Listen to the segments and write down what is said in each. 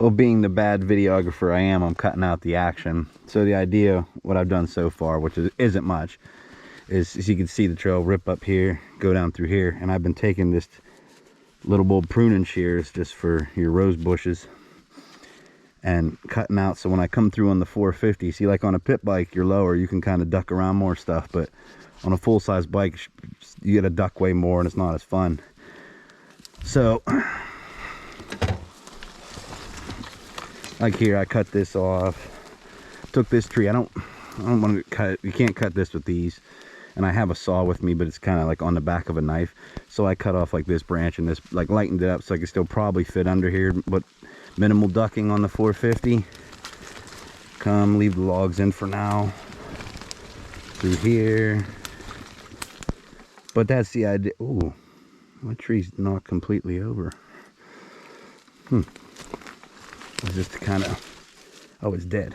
Well, being the bad videographer I am, I'm cutting out the action. So the idea, what I've done so far, which isn't much, is you can see the trail rip up here, go down through here, and I've been taking this little old pruning shears just for your rose bushes and cutting out, so when I come through on the 450, see, like on a pit bike, you're lower, you can kind of duck around more stuff, but on a full-size bike, you get to duck way more and it's not as fun. So like here, I cut this off, took this tree. I don't want to cut, you can't cut this with these, and I have a saw with me, but it's kind of like on the back of a knife, so I cut off like this branch and this, like, lightened it up so I can still probably fit under here, but minimal ducking on the 450. Come, leave the logs in for now through here, but that's the idea. Ooh, my tree's not completely over. It's just kind of, oh, it's dead.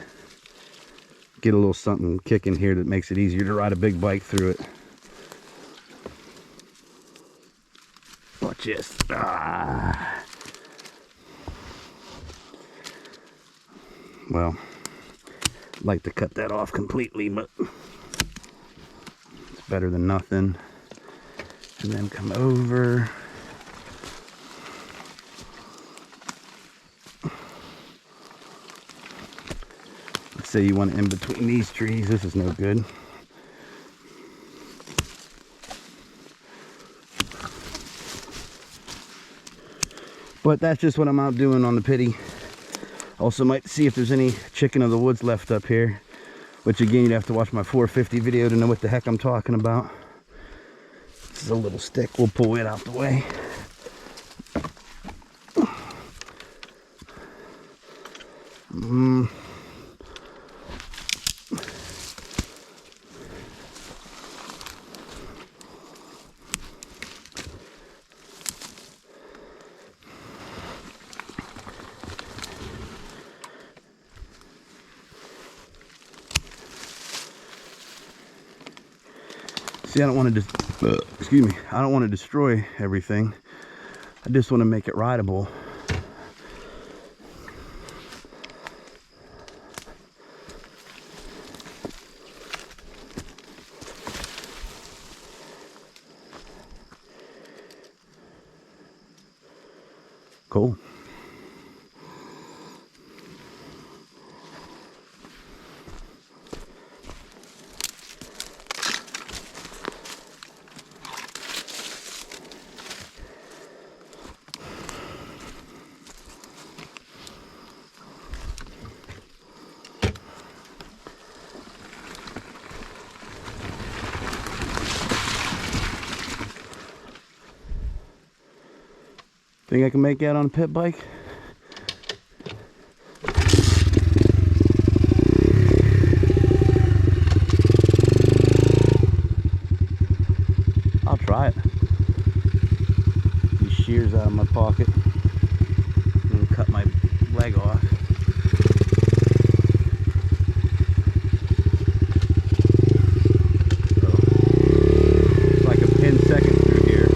Get a little something kicking here that makes it easier to ride a big bike through it. Watch this. Well, I'd like to cut that off completely, but it's better than nothing. And then come over. Let's say you want it in between these trees. This is no good. But that's just what I'm out doing on the pity. Also might see if there's any chicken of the woods left up here, which again, you'd have to watch my 450 video to know what the heck I'm talking about. This is a little stick, we'll pull it out the way. See, I don't want to excuse me, I don't want to destroy everything. I just want to make it rideable. Cool. Think I can make that on a pit bike? I'll try it. These shears out of my pocket and cut my leg off. It's like a 10 seconds through here.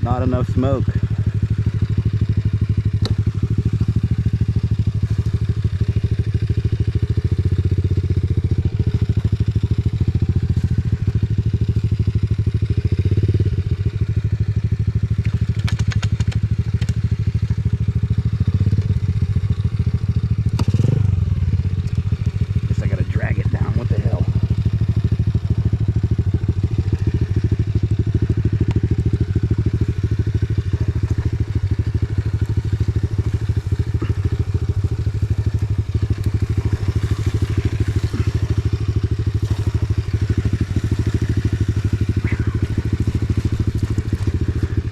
Not enough smoke. Guess I gotta drag it down. What the hell?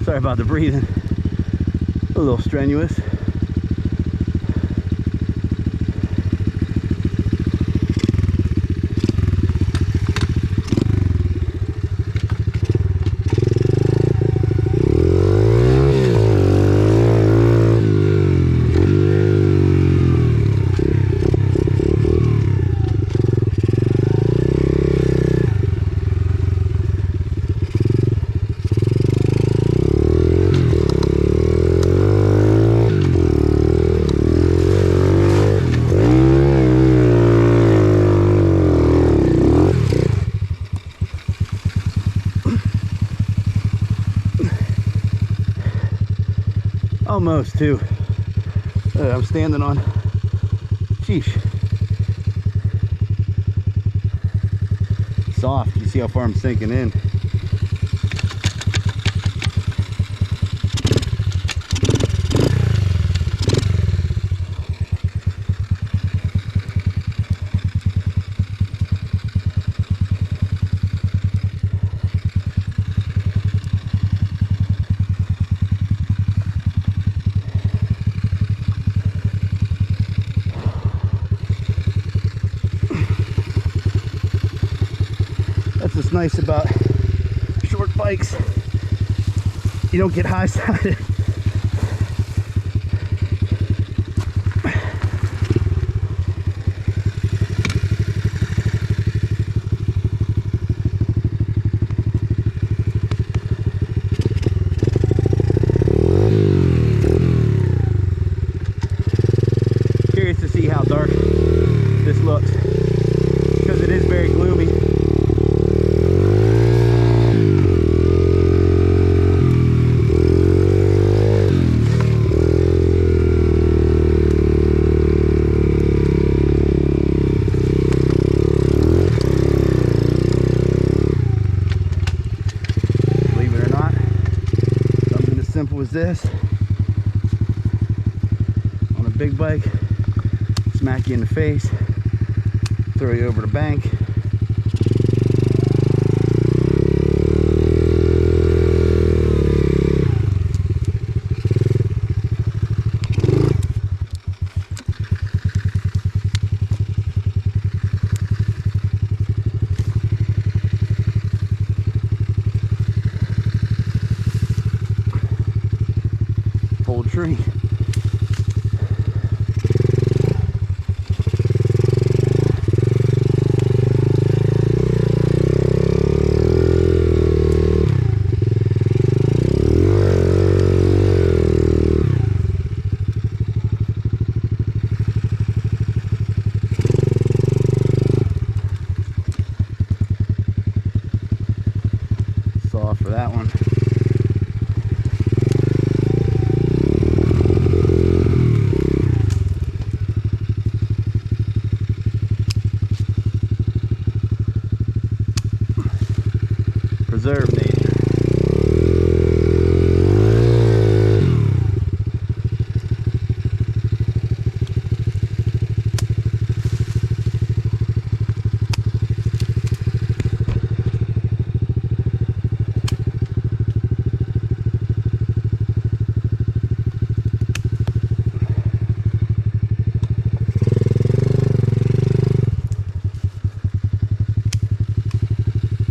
Sorry about the breathing, a little strenuous. almost too. I'm standing on. Sheesh. Soft. You see how far I'm sinking in. That's what's nice about short bikes. You don't get high-sided. Curious to see how dark this looks, because it is very gloomy. Simple as this on a big bike, smack you in the face, throw you over the bank. Old tree.